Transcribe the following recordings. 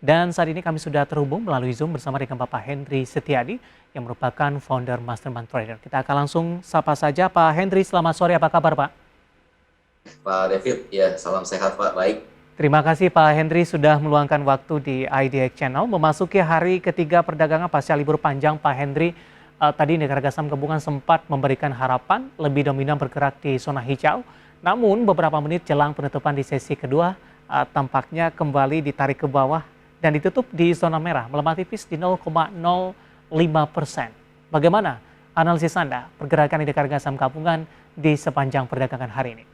Dan saat ini kami sudah terhubung melalui Zoom bersama dengan Bapak Henry Setiadi yang merupakan founder Mastermind Trader. Kita akan langsung sapa saja Pak Henry, selamat sore, apa kabar Pak? Pak David, ya salam sehat Pak, baik. Terima kasih Pak Henry sudah meluangkan waktu di IDX Channel. Memasuki hari ketiga perdagangan pasca libur panjang, Pak Henry, tadi negara saham gabungan sempat memberikan harapan lebih dominan bergerak di zona hijau. Namun beberapa menit jelang penutupan di sesi kedua, tampaknya kembali ditarik ke bawah dan ditutup di zona merah, melemah tipis di 0,05%. Bagaimana analisis Anda pergerakan indeks harga saham gabungan di sepanjang perdagangan hari ini?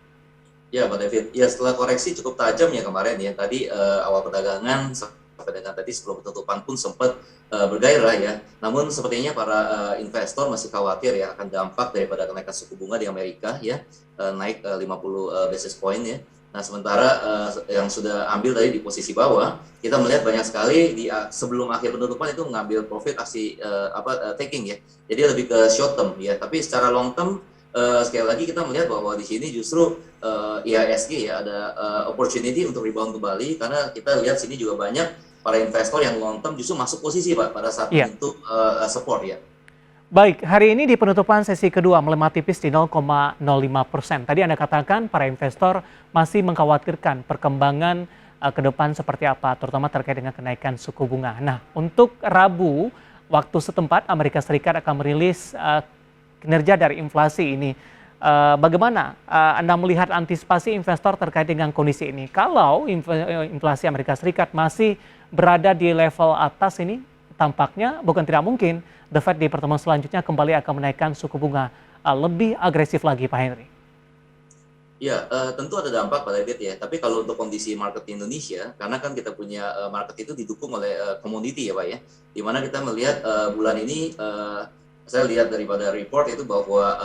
Ya Pak David, ya setelah koreksi cukup tajam ya kemarin ya, tadi awal perdagangan sampai dengan tadi sebelum penutupan pun sempat bergairah ya. Namun sepertinya para investor masih khawatir ya akan dampak daripada kenaikan suku bunga di Amerika ya, naik 50 basis point ya. Nah sementara yang sudah ambil tadi di posisi bawah, kita melihat banyak sekali di sebelum akhir penutupan itu mengambil profit aksi taking ya. Jadi lebih ke short term ya, tapi secara long term sekali lagi kita melihat bahwa di sini justru IHSG ya ada opportunity untuk rebound kembali, karena kita lihat sini juga banyak para investor yang long term justru masuk posisi Pak pada saat menyentuh support ya. Baik, hari ini di penutupan sesi kedua melemah tipis di 0,05%. Tadi Anda katakan para investor masih mengkhawatirkan perkembangan ke depan seperti apa, terutama terkait dengan kenaikan suku bunga. Nah, untuk Rabu, waktu setempat Amerika Serikat akan merilis kinerja dari inflasi ini. Bagaimana Anda melihat antisipasi investor terkait dengan kondisi ini? Kalau inflasi Amerika Serikat masih berada di level atas ini, tampaknya bukan tidak mungkin The Fed di pertemuan selanjutnya kembali akan menaikkan suku bunga lebih agresif lagi, Pak Henry. Ya, tentu ada dampak Pak David ya. Tapi kalau untuk kondisi market di Indonesia, karena kan kita punya market itu didukung oleh komoditi ya Pak ya. Dimana kita melihat bulan ini, saya lihat daripada report itu bahwa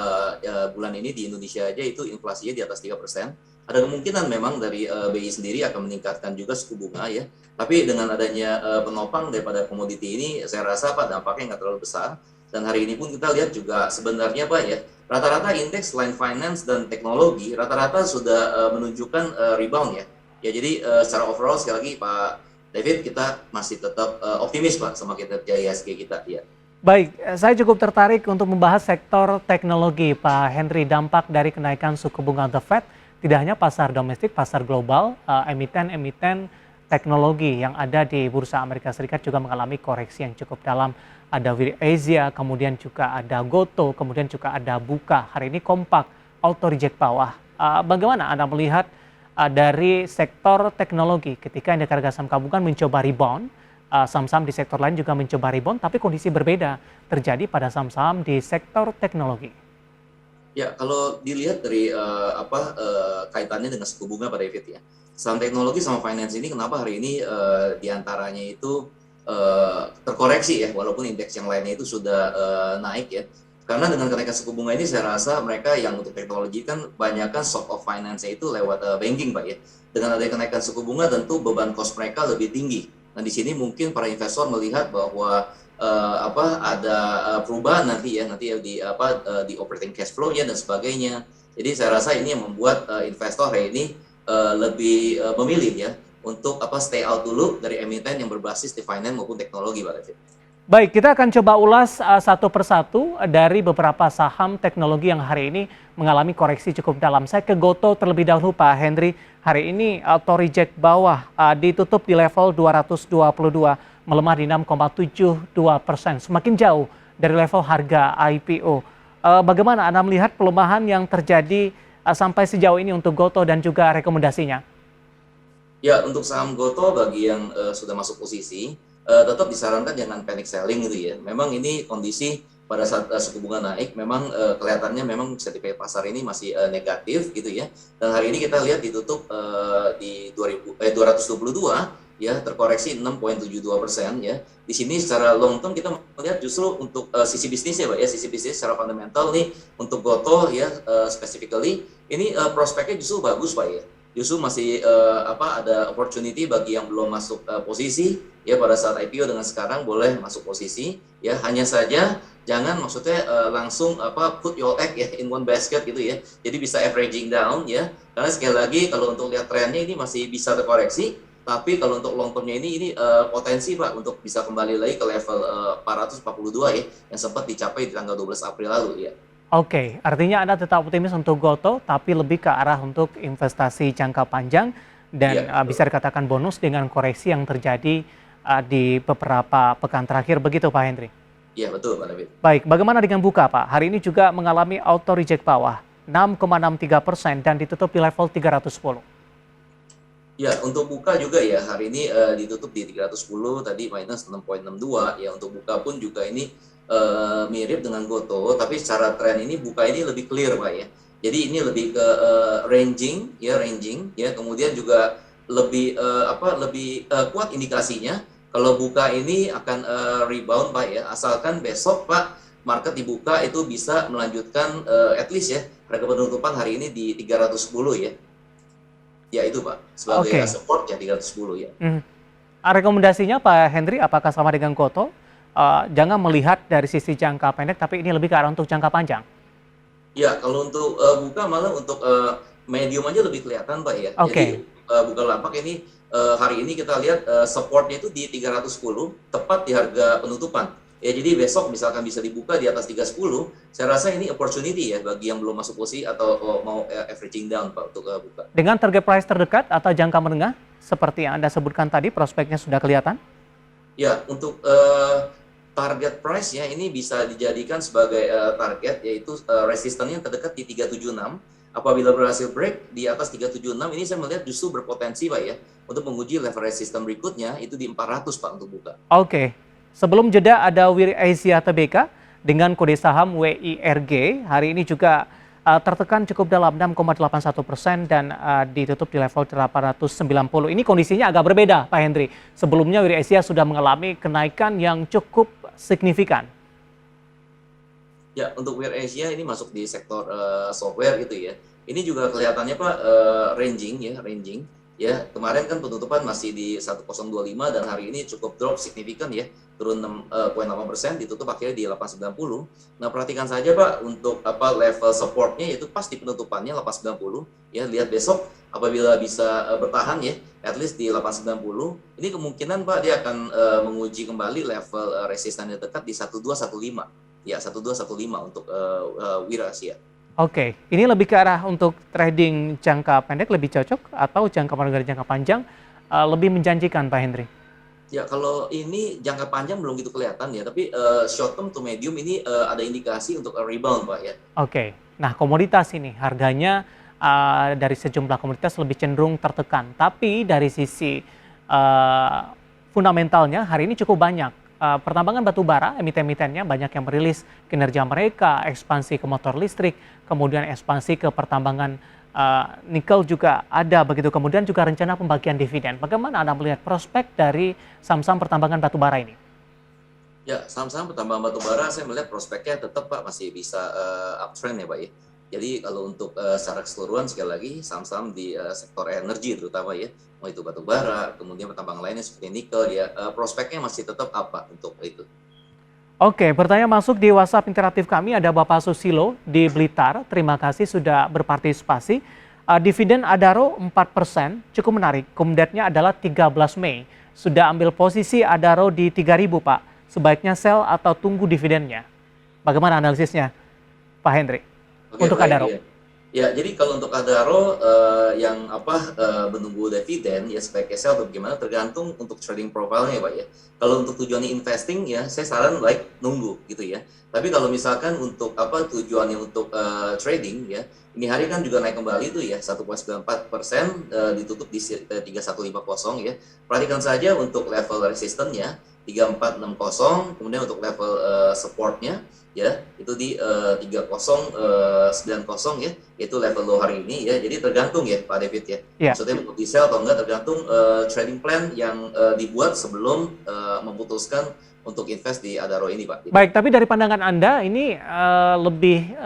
bulan ini di Indonesia aja itu inflasinya di atas 3%. Ada kemungkinan memang dari BI sendiri akan meningkatkan juga suku bunga ya. Tapi dengan adanya penopang daripada komoditi ini, saya rasa Pak dampaknya nggak terlalu besar. Dan hari ini pun kita lihat juga sebenarnya Pak ya, rata-rata indeks selain finance dan teknologi, rata-rata sudah menunjukkan rebound ya. Ya jadi secara overall sekali lagi Pak David, kita masih tetap optimis Pak sama kinerja IHSG kita ya. Baik, saya cukup tertarik untuk membahas sektor teknologi, Pak Henry. Dampak dari kenaikan suku bunga The Fed tidak hanya pasar domestik, pasar global, emiten-emiten teknologi yang ada di Bursa Amerika Serikat juga mengalami koreksi yang cukup dalam. Ada Wir Asia, kemudian juga ada Goto, kemudian juga ada Buka. Hari ini kompak, auto reject bawah. Bagaimana Anda melihat dari sektor teknologi ketika indeks harga saham gabungan mencoba rebound? Saham-saham di sektor lain juga mencoba rebound, tapi kondisi berbeda terjadi pada saham-saham di sektor teknologi. Ya, kalau dilihat dari kaitannya dengan suku bunga Pak David ya, saham teknologi sama finance ini kenapa hari ini diantaranya itu terkoreksi ya, walaupun indeks yang lainnya itu sudah naik ya. Karena dengan kenaikan suku bunga ini saya rasa mereka yang untuk teknologi kan banyakkan source of finance-nya itu lewat banking Pak ya. Dengan adanya kenaikan suku bunga tentu beban cost mereka lebih tinggi. Nah di sini mungkin para investor melihat bahwa ada perubahan nanti ya di operating cash flow-nya dan sebagainya. Jadi saya rasa ini yang membuat investor hari ini lebih memilih ya untuk stay out dulu dari emiten yang berbasis di finance maupun teknologi Pak David. Baik, kita akan coba ulas satu persatu dari beberapa saham teknologi yang hari ini mengalami koreksi cukup dalam. Saya ke Goto terlebih dahulu Pak Henry. Hari ini auto reject bawah ditutup di level 222, melemah di 6,72%, semakin jauh dari level harga IPO. Bagaimana Anda melihat pelemahan yang terjadi sampai sejauh ini untuk Goto dan juga rekomendasinya? Ya, untuk saham Goto bagi yang sudah masuk posisi, tetap disarankan jangan panic selling gitu ya. Memang ini kondisi pada saat suku bunga naik, memang kelihatannya memang sentimen pasar ini masih negatif gitu ya. Dan hari ini kita lihat ditutup di 222 ya, terkoreksi 6,72% ya. Di sini secara long term kita melihat justru untuk sisi bisnisnya Pak ya, sisi bisnis secara fundamental nih untuk Goto ya specifically ini prospeknya justru bagus Pak ya. Justru masih ada opportunity bagi yang belum masuk posisi ya pada saat IPO dengan sekarang boleh masuk posisi ya, hanya saja jangan maksudnya langsung put your egg ya in one basket gitu ya, jadi bisa averaging down ya, karena sekali lagi kalau untuk lihat trennya ini masih bisa terkoreksi Tapi kalau untuk long termnya ini potensi Pak untuk bisa kembali lagi ke level 442 ya, yang sempat dicapai di tanggal 12 April lalu ya. Oke, artinya Anda tetap optimis untuk Gotoh, tapi lebih ke arah untuk investasi jangka panjang dan Iya, betul. bisa dikatakan bonus dengan koreksi yang terjadi di beberapa pekan terakhir, begitu Pak Hendri? Iya, betul Pak David. Baik, bagaimana dengan Buka Pak? Hari ini juga mengalami auto reject bawah, 6,63% dan ditutup di level 310. Ya, untuk buka juga ya, hari ini ditutup di 310, tadi minus 6,62. Ya, untuk buka pun juga ini mirip dengan Gotoh, tapi secara tren ini buka ini lebih clear Pak ya. Jadi ini lebih ke ranging, ya, kemudian juga lebih kuat indikasinya. Kalau buka ini akan rebound Pak ya, asalkan besok Pak market dibuka itu bisa melanjutkan at least ya harga penutupan hari ini di 310 ya. Ya itu Pak, sebagai Oke. support ya 310 ya. Rekomendasinya Pak Hendri, apakah sama dengan Gotoh? Jangan melihat dari sisi jangka pendek, tapi ini lebih ke arah untuk jangka panjang. Ya, kalau untuk buka malah untuk medium aja lebih kelihatan Pak ya. Jadi Oke. Bukalapak ini hari ini kita lihat supportnya itu di 310 tepat di harga penutupan. Ya, jadi besok misalkan bisa dibuka di atas 310, saya rasa ini opportunity ya bagi yang belum masuk posisi atau mau averaging down Pak untuk buka. Dengan target price terdekat atau jangka menengah, seperti yang Anda sebutkan tadi, prospeknya sudah kelihatan? Ya, untuk target price-nya ini bisa dijadikan sebagai target, yaitu resistannya terdekat di 376. Apabila berhasil break di atas 376, ini saya melihat justru berpotensi Pak ya, untuk menguji level resisten berikutnya itu di 400 Pak untuk buka. Oke. Sebelum jeda ada Wir Asia Tbk dengan kode saham WIRG. Hari ini juga tertekan cukup dalam 6,81% dan ditutup di level 890. Ini kondisinya agak berbeda Pak Hendri. Sebelumnya Wir Asia sudah mengalami kenaikan yang cukup signifikan. Ya, untuk Wear Asia ini masuk di sektor software gitu ya. Ini juga kelihatannya Pak ranging. Ya, kemarin kan penutupan masih di 1025 dan hari ini cukup drop signifikan ya. Turun 6,8%, ditutup akhirnya di 890. Nah, perhatikan saja Pak untuk level supportnya yaitu pas di penutupannya 890. Ya, lihat besok apabila bisa bertahan ya, at least di 890. Ini kemungkinan Pak dia akan menguji kembali level resistannya dekat di 1215. Ya, 1215 untuk Wira Asia. Oke, ini lebih ke arah untuk trading jangka pendek lebih cocok atau jangka menengah dan jangka panjang lebih menjanjikan Pak Hendri? Ya, kalau ini jangka panjang belum gitu kelihatan ya, tapi short term to medium ini ada indikasi untuk rebound Pak ya. Oke, nah komoditas ini harganya dari sejumlah komoditas lebih cenderung tertekan, tapi dari sisi fundamentalnya hari ini cukup banyak. Pertambangan batu bara, emiten-emitennya banyak yang merilis kinerja mereka, ekspansi ke motor listrik, kemudian ekspansi ke pertambangan nikel juga ada begitu, kemudian juga rencana pembagian dividen. Bagaimana Anda melihat prospek dari saham-saham pertambangan batu bara ini? Ya, saham-saham pertambangan batu bara saya melihat prospeknya tetap Pak masih bisa uptrend ya Pak ya. Jadi kalau untuk secara keseluruhan sekali lagi saham-saham di sektor energi terutama ya, mau itu batu bara, kemudian pertambangan lainnya seperti nikel ya, prospeknya masih tetap apa untuk itu. Oke, pertanyaan masuk di WhatsApp interaktif kami ada Bapak Susilo di Blitar. Terima kasih sudah berpartisipasi. Dividen Adaro 4%, cukup menarik. Komentarnya adalah 13 Mei. Sudah ambil posisi Adaro di 3.000 Pak. Sebaiknya sell atau tunggu dividennya. Bagaimana analisisnya Pak Hendri? Oke, Untuk baik, Adaro. ya. Ya, jadi kalau untuk Adaro yang menunggu dividen ya sebaiknya sell atau bagaimana tergantung untuk trading profile-nya ya Pak ya. Kalau untuk tujuannya investing ya saya saran nunggu gitu ya. Tapi kalau misalkan untuk tujuannya untuk trading ya, ini hari kan juga naik kembali tuh ya 1,94%, ditutup di 3150 ya. Perhatikan saja untuk level resistennya 3460, kemudian untuk level supportnya ya itu di 3090 ya, itu level low hari ini ya. Jadi tergantung ya Pak David ya. Ya. Maksudnya untuk di sell atau enggak tergantung trading plan yang dibuat sebelum memutuskan untuk invest di Adaro ini Pak. Baik, tapi dari pandangan Anda ini lebih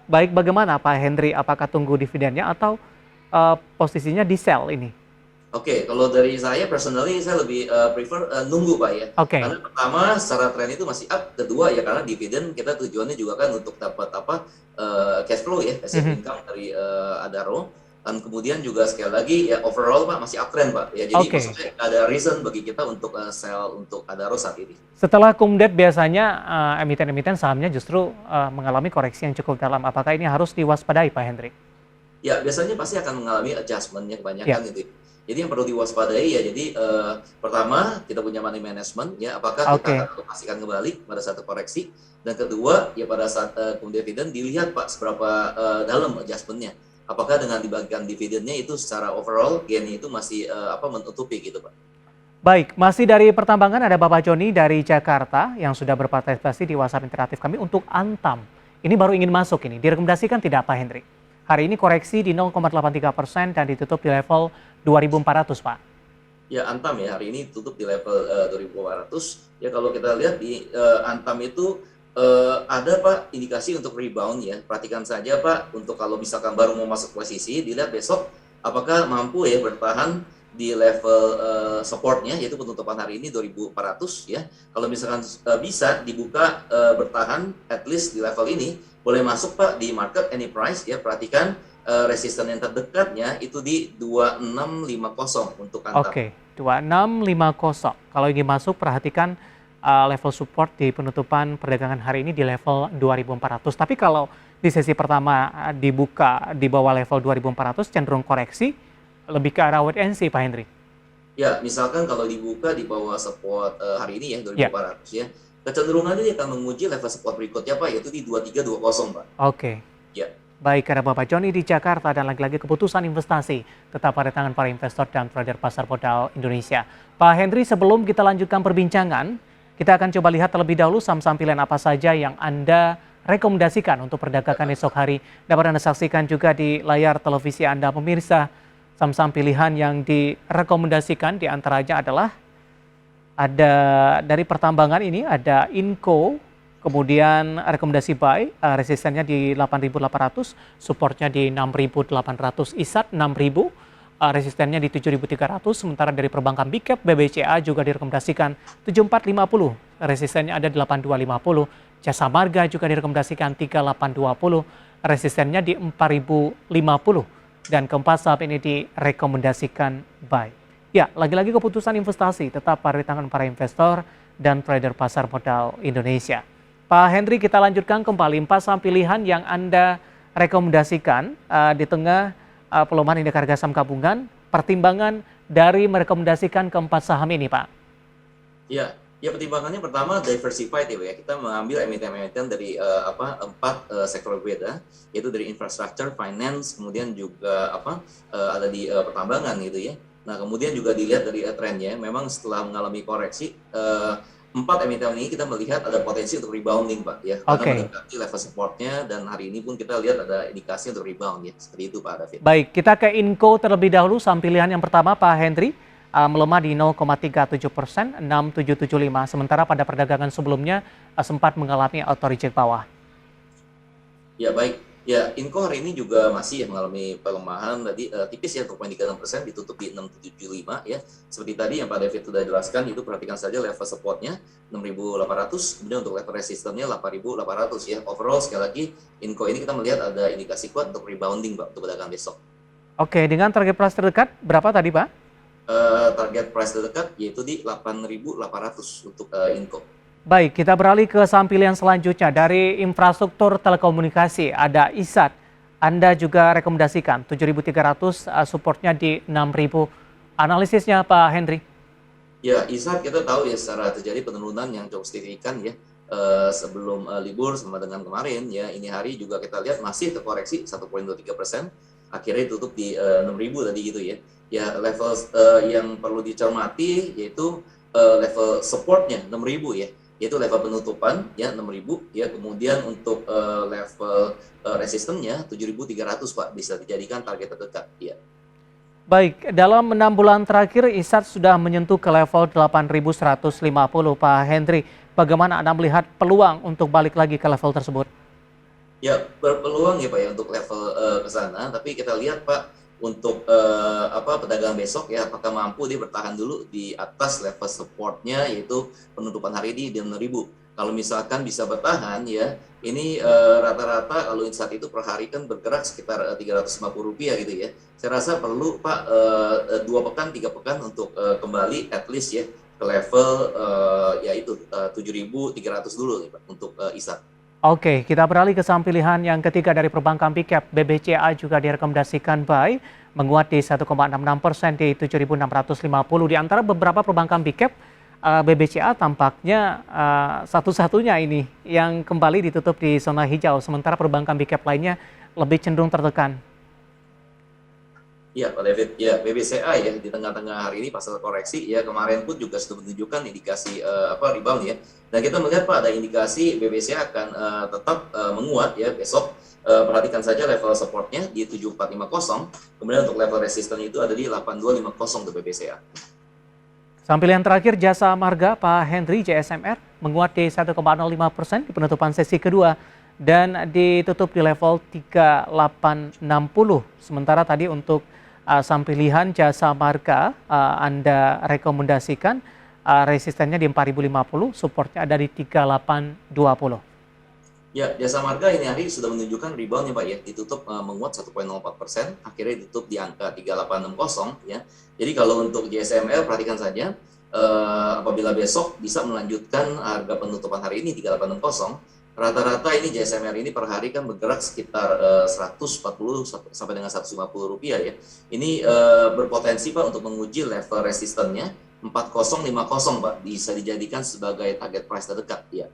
baik bagaimana Pak Hendri? Apakah tunggu dividennya atau posisinya di sell ini? Oke, kalau dari saya personally saya lebih prefer nunggu Pak ya. Oke. Karena pertama secara tren itu masih up, kedua ya karena dividen kita tujuannya juga kan untuk dapat cash flow ya, passive income dari Adaro. Dan kemudian juga sekali lagi ya overall Pak masih uptrend Pak. Ya jadi Oke. maksudnya ada reason bagi kita untuk sell untuk Adaro saat ini. Setelah Kumdet biasanya emiten-emiten sahamnya justru mengalami koreksi yang cukup dalam. Apakah ini harus diwaspadai, Pak Hendrik? Ya, biasanya pasti akan mengalami adjustment-nya Ya, kebanyakan gitu. Jadi yang perlu diwaspadai ya jadi pertama kita punya money management ya apakah kita akan oke. alokasikan kembali pada satu koreksi dan kedua ya pada saat dividen dilihat Pak seberapa dalam adjustment-nya. Apakah dengan dibagikan dividennya itu secara overall gain itu masih menutupi gitu Pak. Baik, masih dari pertambangan ada Bapak Joni dari Jakarta yang sudah berpartisipasi di WhatsApp interaktif kami untuk Antam. Ini baru ingin masuk ini, direkomendasikan tidak Pak Hendrik? Hari ini koreksi di 0,83% dan ditutup di level 2.400 Pak. Ya Antam ya hari ini tutup di level 2.400. Ya kalau kita lihat di Antam itu ada Pak indikasi untuk rebound ya. Perhatikan saja Pak untuk kalau misalkan baru mau masuk posisi dilihat besok apakah mampu ya bertahan di level supportnya yaitu penutupan hari ini 2.400 ya. Kalau misalkan bisa dibuka bertahan at least di level ini boleh masuk Pak di market any price ya. Perhatikan resisten yang terdekatnya itu di 2650 untuk Antam. Oke, 2650. Kalau ingin masuk perhatikan level support di penutupan perdagangan hari ini di level 2.400. Tapi kalau di sesi pertama dibuka di bawah level 2.400 cenderung koreksi lebih ke arah wait and see Pak Hendri. Ya, misalkan kalau dibuka di bawah support hari ini ya Ya, 2.400 ya, kecenderungannya dia akan menguji level support berikutnya Pak yaitu di 2320 Pak. oke. Ya. Baik, ada Bapak Joni di Jakarta dan lagi-lagi keputusan investasi tetap pada tangan para investor dan trader pasar modal Indonesia. Pak Hendri, sebelum kita lanjutkan perbincangan, kita akan coba lihat terlebih dahulu saham-saham pilihan apa saja yang Anda rekomendasikan untuk perdagangan esok hari. Dapat Anda saksikan juga di layar televisi Anda, pemirsa. Saham-saham pilihan yang direkomendasikan diantaranya adalah ada dari pertambangan ini ada Inco, kemudian rekomendasi buy, resistennya di 8.800, supportnya di 6.800, ISAT 6.000, resistennya di 7.300, sementara dari perbankan Big Cap BBCA juga direkomendasikan 7.450, resistennya ada di 8.250, Jasa Marga juga direkomendasikan 3.820, resistennya di 4.050, dan keempat saham ini direkomendasikan buy. Ya, lagi-lagi keputusan investasi tetap pada tangan para investor dan trader pasar modal Indonesia. Pak Hendri, kita lanjutkan kembali 4 saham pilihan yang Anda rekomendasikan di tengah pelemahan indeks harga saham gabungan, pertimbangan dari merekomendasikan keempat saham ini, Pak. Ya, ya pertimbangannya pertama diversified ya, kita mengambil emiten-emiten dari empat sektor berbeda, yaitu dari infrastructure, finance, kemudian juga ada di pertambangan gitu ya. Nah kemudian juga dilihat dari trennya, memang setelah mengalami koreksi, empat emiten ini kita melihat ada potensi untuk rebounding Pak ya, karena mendekati level supportnya dan hari ini pun kita lihat ada indikasi untuk rebound ya, seperti itu Pak David. Baik, kita ke Inco terlebih dahulu, saham pilihan yang pertama Pak Hendri. Melemah di 0,37%, 6775. Sementara pada perdagangan sebelumnya sempat mengalami auto reject bawah. Ya baik, ya Inco hari ini juga masih mengalami pelemahan tadi tipis ya 0,36%, ditutup di 675 ya. Seperti tadi yang Pak David sudah jelaskan itu perhatikan saja level supportnya 6.800, kemudian untuk level resistennya 8.800 ya. Overall sekali lagi Inco ini kita melihat ada indikasi kuat untuk rebounding Pak untuk perdagangan besok. Oke, dengan target price terdekat berapa tadi Pak? Target price terdekat yaitu di 8.800 untuk Inco. Baik, kita beralih ke saham pilihan selanjutnya dari infrastruktur telekomunikasi. Ada ISAT, Anda juga rekomendasikan 7.300, supportnya di 6.000. Analisisnya Pak Hendri? Ya, ISAT kita tahu ya secara terjadi penurunan yang cukup signifikan ya sebelum libur sama dengan kemarin ya. Ini hari juga kita lihat masih terkoreksi 1,23%, akhirnya tutup di 6.000 tadi gitu ya. Ya level yang perlu dicermati yaitu level supportnya 6.000 ya, yaitu level penutupan ya 6.000 ya, kemudian untuk level resistennya 7.300 Pak, bisa dijadikan target terdekat ya. Baik, dalam 6 bulan terakhir ISAT sudah menyentuh ke level 8.150 Pak Hendri. Bagaimana Anda melihat peluang untuk balik lagi ke level tersebut? Ya berpeluang ya Pak ya untuk level ke sana, tapi kita lihat Pak untuk pedagang besok ya apakah mampu dia bertahan dulu di atas level supportnya yaitu penutupan hari ini di 6.000. kalau misalkan bisa bertahan ya, ini rata-rata kalau saat itu per hari kan bergerak sekitar Rp350 gitu ya. Saya rasa perlu Pak 2 pekan, 3 pekan untuk kembali at least ya ke level yaitu 7.300 dulu nih Pak untuk ISA. Oke, kita beralih ke saham pilihan yang ketiga dari perbankan big cap. BBCA juga direkomendasikan buy, menguat di 1,66% di 7.650. Di antara beberapa perbankan big cap, BBCA tampaknya satu-satunya ini yang kembali ditutup di zona hijau, sementara perbankan big cap lainnya lebih cenderung tertekan. Ya, Pak David, ya BBCA ya di tengah-tengah hari ini pasal koreksi ya kemarin pun juga sudah menunjukkan indikasi rebound ya. Dan kita melihat Pak ada indikasi BBCA akan tetap menguat ya besok. Perhatikan saja level supportnya di 7450, kemudian untuk level resisten itu ada di 8250 untuk BBCA. Saham pilihan terakhir Jasa Marga, Pak Henry, JSMR, menguat di 1,05% di penutupan sesi kedua dan ditutup di level 3860. Sementara tadi untuk saham pilihan Jasa Marga, Anda rekomendasikan resistennya di 4050, supportnya ada di 3820. Ya, Jasa Marga ini hari sudah menunjukkan rebound ya Pak ya, ditutup menguat 1,04%, akhirnya ditutup di angka 3860 ya. Jadi kalau untuk JSML perhatikan saja, apabila besok bisa melanjutkan harga penutupan hari ini 3860, rata-rata ini JSMR ini per hari kan bergerak sekitar 140 sampai dengan 150 rupiah ya. Ini berpotensi Pak untuk menguji level resistennya 4050 Pak, bisa dijadikan sebagai target price terdekat ya.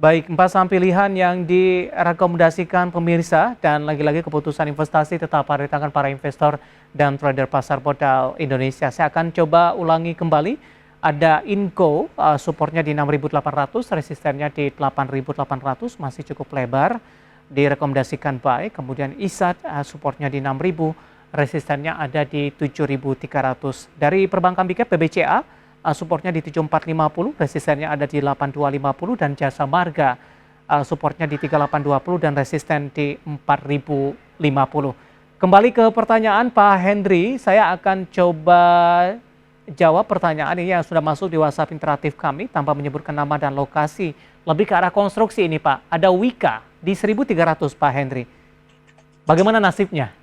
Baik, 4 saham pilihan yang direkomendasikan pemirsa dan lagi-lagi keputusan investasi tetap ada di tangan para investor dan trader pasar modal Indonesia. Saya akan coba ulangi kembali. Ada Inco, supportnya di 6.800, resistennya di 8.800, masih cukup lebar, direkomendasikan buy. Kemudian ISAT, supportnya di 6.000, resistennya ada di 7.300. Dari perbankan big cap BBCA, supportnya di 7450, resistennya ada di 8250, dan Jasa Marga supportnya di 3820 dan resisten di 4050. Kembali ke pertanyaan Pak Henry, saya akan coba jawab pertanyaan ini yang sudah masuk di WhatsApp interaktif kami tanpa menyebutkan nama dan lokasi. Lebih ke arah konstruksi ini Pak, ada Wika di 1300 Pak Henry. Bagaimana nasibnya?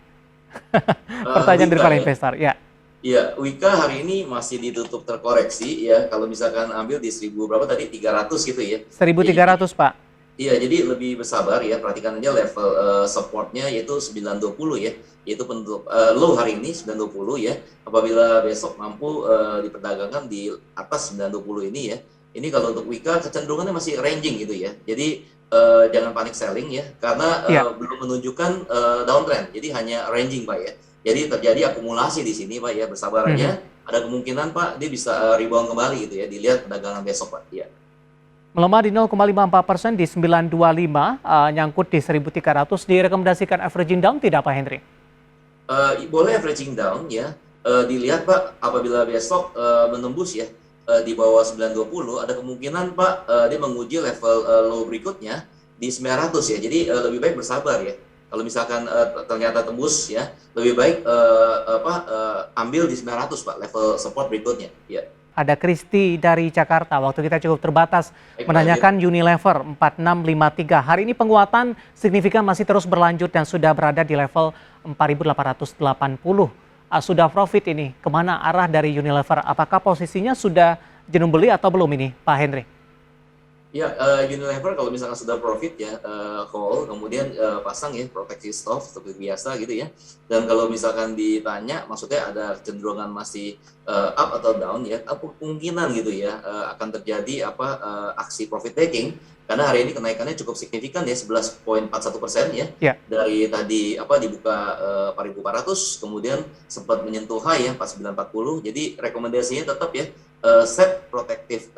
Pertanyaan dari para investor, ya. Ya, Wika hari ini masih ditutup terkoreksi ya. Kalau misalkan ambil di 1000 berapa tadi 300 gitu ya. 1300 Pak. Iya, jadi lebih bersabar ya. Perhatikan aja level supportnya yaitu 920 ya. Yaitu penutup low hari ini 920 ya. Apabila besok mampu diperdagangkan di atas 920 ini ya. Ini kalau untuk Wika kecenderungannya masih ranging gitu ya. Jadi jangan panik selling ya karena belum menunjukkan downtrend. Jadi hanya ranging Pak ya. Jadi terjadi akumulasi di sini Pak ya, bersabar aja. Ada kemungkinan Pak dia bisa rebound kembali gitu ya, dilihat perdagangan besok Pak. Ya. Melemah di 0,54% di 925, nyangkut di 1300, direkomendasikan averaging down tidak Pak Henry? Boleh averaging down ya, dilihat Pak apabila besok menembus ya di bawah 920, ada kemungkinan Pak dia menguji level low berikutnya di 900 ya, jadi lebih baik bersabar ya. Kalau misalkan ternyata tembus ya, lebih baik ambil di 900 Pak, level support berikutnya. Ya. Ada Kristi dari Jakarta, waktu kita cukup terbatas, menanyakan Unilever 4653. Hari ini penguatan signifikan masih terus berlanjut dan sudah berada di level 4.880. Sudah profit ini, kemana arah dari Unilever? Apakah posisinya sudah jenuh beli atau belum ini Pak Henry? Ya, Unilever kalau misalkan sudah profit ya, call, kemudian pasang ya proteksi stop seperti biasa gitu ya. Dan kalau misalkan ditanya, maksudnya ada kecenderungan masih up atau down ya, apa kemungkinan gitu ya akan terjadi aksi profit taking, karena hari ini kenaikannya cukup signifikan ya 11,41% ya. Dari tadi dibuka 4.400, kemudian sempat menyentuh high ya 4940. Jadi rekomendasinya tetap ya set protective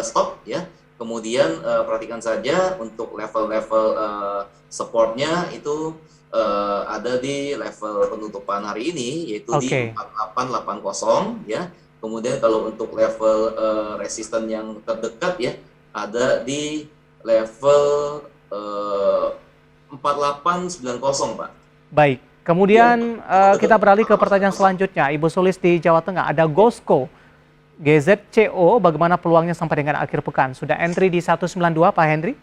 stop ya. Kemudian perhatikan saja untuk level-level supportnya itu ada di level penutupan hari ini yaitu di 4880 ya. Kemudian kalau untuk level resisten yang terdekat ya ada di level 4890 Pak. Baik. Kemudian kita beralih ke pertanyaan selanjutnya. Ibu Sulis di Jawa Tengah, ada Gosco GZCO bagaimana peluangnya sampai dengan akhir pekan? Sudah entry di 192 Pak Hendri?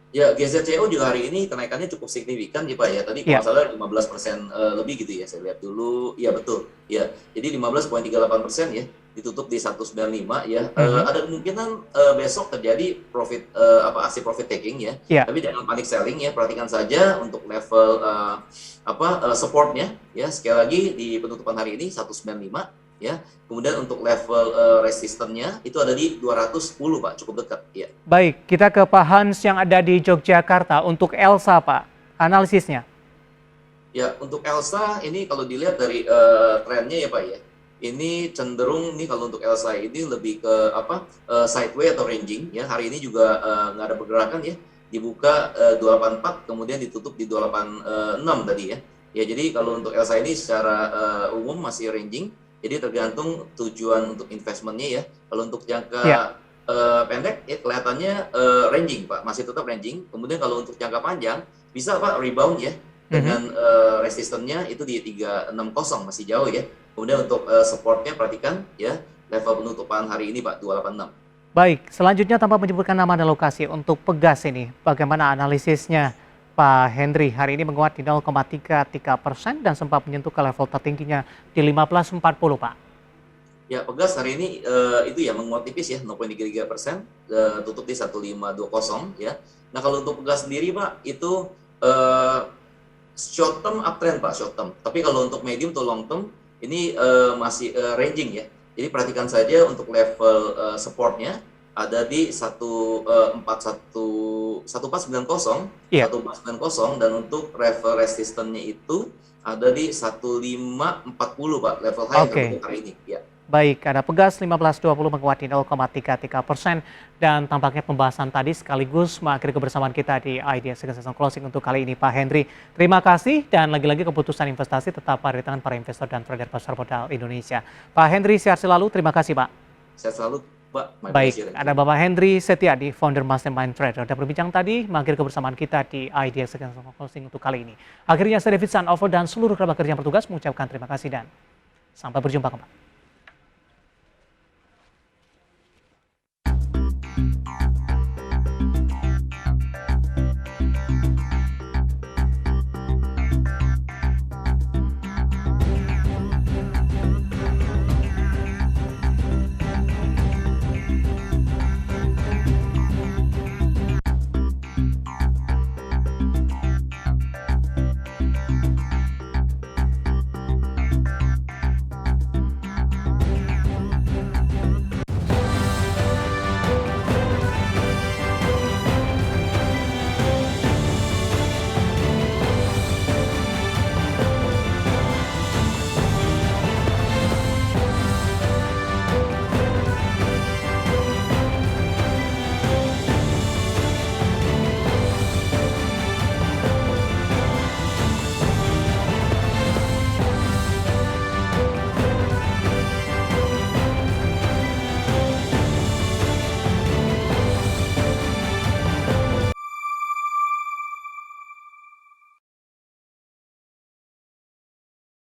Ya, GZCO juga hari ini kenaikannya cukup signifikan ya Pak ya. Tadi kalau Ya. nggak salah 15% lebih gitu ya. Saya lihat dulu. Iya betul. Ya, jadi 15,38% ya. Ditutup di 195 ya. Ada kemungkinan besok terjadi profit aksi profit taking ya. Ya. Tapi jangan panik selling ya. Perhatikan saja untuk level supportnya ya. Sekali lagi di penutupan hari ini 195 ya. Kemudian untuk level resistennya itu ada di 210 Pak, cukup dekat ya. Baik, kita ke Pak Hans yang ada di Yogyakarta. Untuk Elsa Pak, analisisnya. Ya, untuk Elsa ini kalau dilihat dari trennya ya Pak ya. Ini cenderung nih kalau untuk Elsa ini lebih ke sideways atau ranging ya. Hari ini juga nggak ada pergerakan ya. Dibuka 284 kemudian ditutup di 286 tadi ya. Ya, jadi kalau untuk Elsa ini secara umum masih ranging. Jadi tergantung tujuan untuk investmentnya ya. Kalau untuk jangka pendek ya kelihatannya ranging Pak, masih tetap ranging. Kemudian kalau untuk jangka panjang bisa Pak rebound ya dengan resistennya itu di 360 masih jauh ya. Kemudian untuk supportnya perhatikan ya level penutupan hari ini Pak 286. Baik, selanjutnya tanpa menyebutkan nama dan lokasi untuk Pegas ini, bagaimana analisisnya Pak Hendri? Hari ini menguat di 0,33% dan sempat menyentuh ke level tertingginya di 15.40 Pak. Ya, Pegas hari ini itu ya menguat tipis ya 0,33%, tutup di 1520 ya. Nah kalau untuk Pegas sendiri Pak itu short term uptrend Pak, short term. Tapi kalau untuk medium to long term ini masih ranging ya. Jadi perhatikan saja untuk level supportnya ada di 1490 dan untuk level resistennya itu ada di 1540 Pak, level high untuk hari ini ya. Baik, ada Pegas 1520 menguat di 0,33% dan tampaknya pembahasan tadi sekaligus mengakhiri kebersamaan kita di Idea Succession Closing untuk kali ini Pak Hendri. Terima kasih dan lagi-lagi keputusan investasi tetap ada di tangan para investor dan trader pasar modal Indonesia. Pak Hendri sehat selalu, terima kasih Pak. Sehat selalu Pak. Baik, ada Bapak Hendri Setiadi, founder Mastermind Trader. Dan berbincang tadi mengakhiri kebersamaan kita di Idea Succession Closing untuk kali ini. Akhirnya saya David Sanovo dan seluruh kerabat kerja yang bertugas mengucapkan terima kasih dan sampai berjumpa kembali.